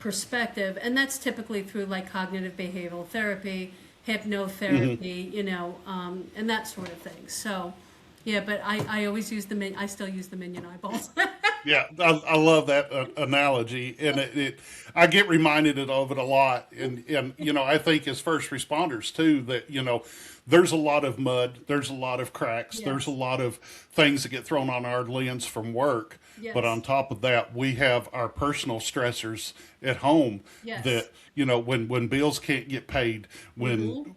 Speaker 3: perspective, and that's typically through like cognitive behavioral therapy, hypnotherapy, and that sort of thing. So, yeah, but I always use I still use the minion eyeballs.
Speaker 2: Yeah, I love that analogy, and I get reminded of it a lot. And I think as first responders too that there's a lot of mud, there's a lot of cracks, there's a
Speaker 3: Yes.
Speaker 2: lot of things that get thrown on our lens from work. But on
Speaker 3: Yes.
Speaker 2: top of that, we have our personal stressors at home
Speaker 3: Yes.
Speaker 2: that when bills can't get paid, when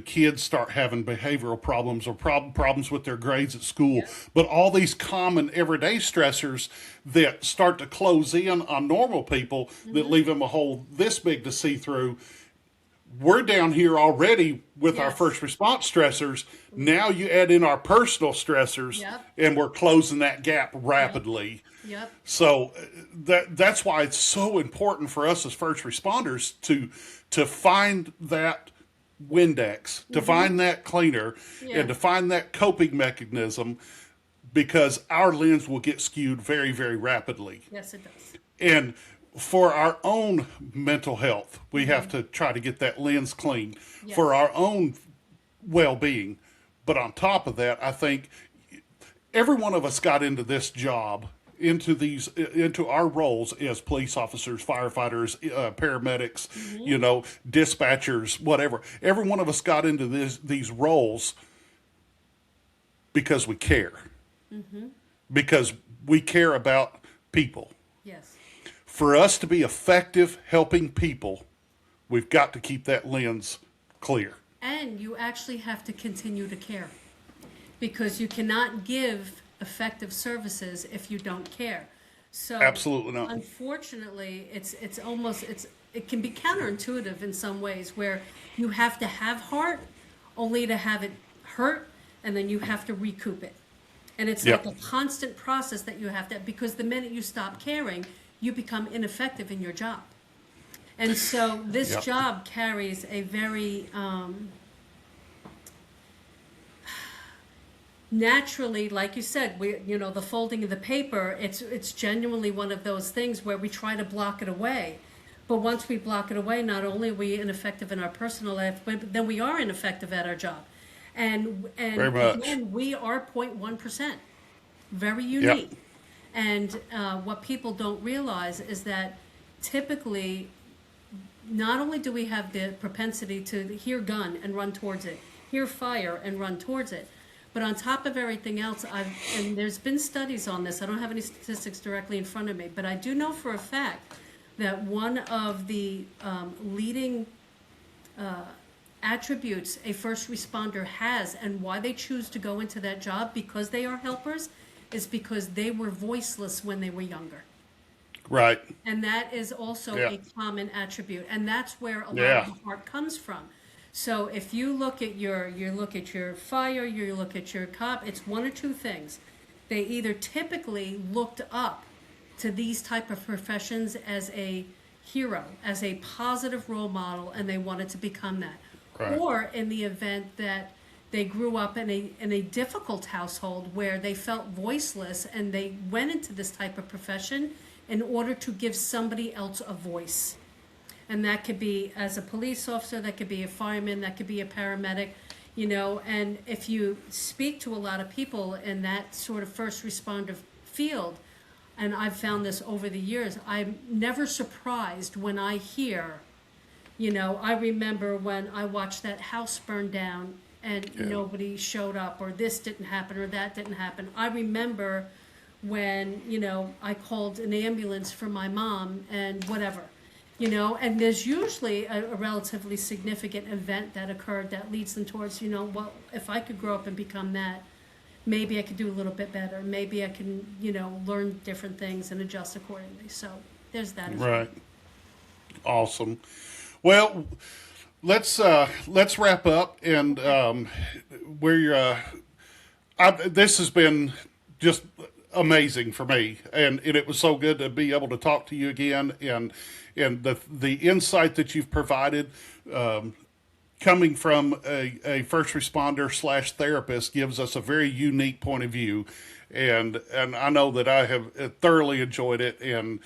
Speaker 2: kids start having behavioral problems or problems with their grades at school,
Speaker 3: Yep.
Speaker 2: but all these common everyday stressors that start to close in on normal people that leave them a hole this big to see through. We're down here already with our
Speaker 3: Yes.
Speaker 2: first response stressors. Now you add in our personal stressors,
Speaker 3: Yep.
Speaker 2: and we're closing that gap
Speaker 3: Yep.
Speaker 2: rapidly.
Speaker 3: Yep.
Speaker 2: So that's why it's so important for us as first responders to find that Windex, to find that cleaner,
Speaker 3: Yeah.
Speaker 2: and to find that coping mechanism, because our lens will get skewed very, very rapidly.
Speaker 3: Yes, it does.
Speaker 2: And for our own mental health, we have to try to get that lens clean for
Speaker 3: Yes.
Speaker 2: our own well being. But on top of that, I think every one of us got into this job, into our roles as police officers, firefighters, paramedics, dispatchers, whatever. Every one of us got into these roles because we care, because we care about people.
Speaker 3: Yes.
Speaker 2: For us to be effective helping people, we've got to keep that lens clear.
Speaker 3: And you actually have to continue to care, because you cannot give effective services if you don't care. So
Speaker 2: Absolutely not.
Speaker 3: unfortunately, it can be counterintuitive in some ways, where you have to have heart only to have it hurt, and then you have to recoup it. And it's
Speaker 2: Yep.
Speaker 3: like a constant process that you have to, because the minute you stop caring, you become ineffective in your job. And so this
Speaker 2: Yep.
Speaker 3: job carries a very naturally, like you said, the folding of the paper, it's genuinely one of those things where we try to block it away. But once we block it away, not only are we ineffective in our personal life, but then we are ineffective at our job. And
Speaker 2: Very much.
Speaker 3: again, we are 0.1%, very unique.
Speaker 2: Yep.
Speaker 3: And what people don't realize is that typically, not only do we have the propensity to hear gun and run towards it, hear fire and run towards it, but on top of everything else, and there's been studies on this, I don't have any statistics directly in front of me, but I do know for a fact that one of the leading attributes a first responder has, and why they choose to go into that job because they are helpers, is because they were voiceless when they were younger.
Speaker 2: Right.
Speaker 3: And that is also
Speaker 2: Yeah.
Speaker 3: a common attribute, and that's where a lot
Speaker 2: Yeah.
Speaker 3: of the heart comes from. So if you look at your fire, you look at your cop, it's one or two things. They either typically looked up to these type of professions as a hero, as a positive role model, and they wanted to become that.
Speaker 2: Right.
Speaker 3: Or in the event that they grew up in a difficult household where they felt voiceless, and they went into this type of profession in order to give somebody else a voice. And that could be as a police officer, that could be a fireman, that could be a paramedic, and if you speak to a lot of people in that sort of first responder field, and I've found this over the years, I'm never surprised when I hear, I remember when I watched that house burn down and nobody showed up, or this didn't happen, or that didn't happen. I remember when, I called an ambulance for my mom and whatever, and there's usually a relatively significant event that occurred that leads them towards, well, if I could grow up and become that, maybe I could do a little bit better. Maybe I can, learn different things and adjust accordingly. So there's that as well.
Speaker 2: Right. Awesome. Well, let's wrap up, and this has been just amazing for me, and it was so good to be able to talk to you again, and the insight that you've provided, coming from a first responder / therapist, gives us a very unique point of view, and I know that I have thoroughly enjoyed it, and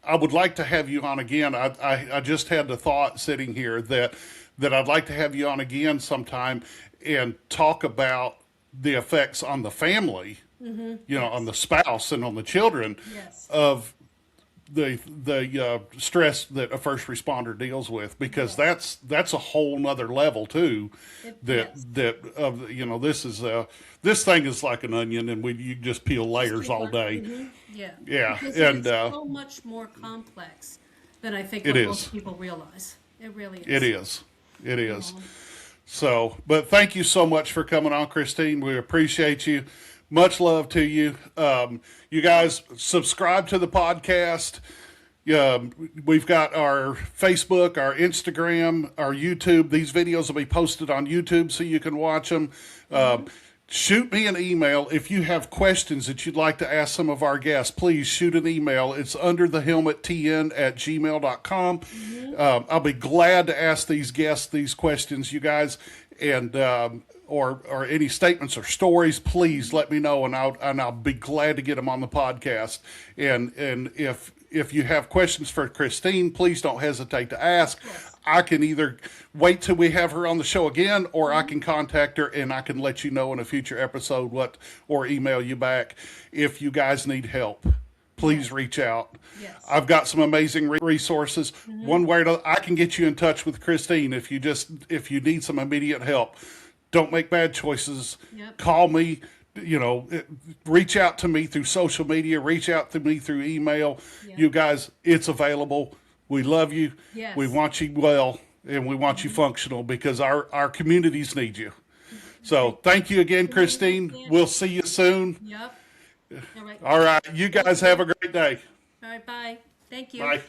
Speaker 2: I would like to have you on again. I just had the thought sitting here that I'd like to have you on again sometime and talk about the effects on the family, on the spouse and on the children
Speaker 3: Yes.
Speaker 2: of the stress that a first responder deals with, because that's a whole nother level too. This thing is like an onion, and you just peel layers all day.
Speaker 3: Yeah.
Speaker 2: Yeah,
Speaker 3: Because
Speaker 2: and
Speaker 3: it's so much more complex than I think
Speaker 2: It
Speaker 3: what
Speaker 2: is.
Speaker 3: most people realize. It really is.
Speaker 2: it is. It is. So, but thank you so much for coming on, Christine. We appreciate you. Much love to you. You guys subscribe to the podcast. We've got our Facebook, our Instagram, our YouTube. These videos will be posted on YouTube so you can watch them. Shoot me an email if you have questions that you'd like to ask some of our guests. Please shoot an email. It's underthehelmettn@gmail.com. I'll be glad to ask these guests these questions, you guys, and or any statements or stories. Please let me know, and I'll be glad to get them on the podcast. And if you have questions for Christine, please don't hesitate to ask. I can either wait till we have her on the show again, or I can contact her and I can let you know in a future episode or email you back. If you guys need help, please reach out.
Speaker 3: Yes.
Speaker 2: I've got some amazing resources. One way I can get you in touch with Christine if you need some immediate help. Don't make bad choices.
Speaker 3: Yep.
Speaker 2: Call me. Reach out to me through social media. Reach out to me through email.
Speaker 3: Yep.
Speaker 2: You guys, it's available. We love you.
Speaker 3: Yes.
Speaker 2: We want you well, and we want you functional, because our communities need you. So thank you again, Christine. We'll see you soon.
Speaker 3: Yep. All right.
Speaker 2: All right. You guys have a great day.
Speaker 3: All right. Bye. Thank you.
Speaker 2: Bye.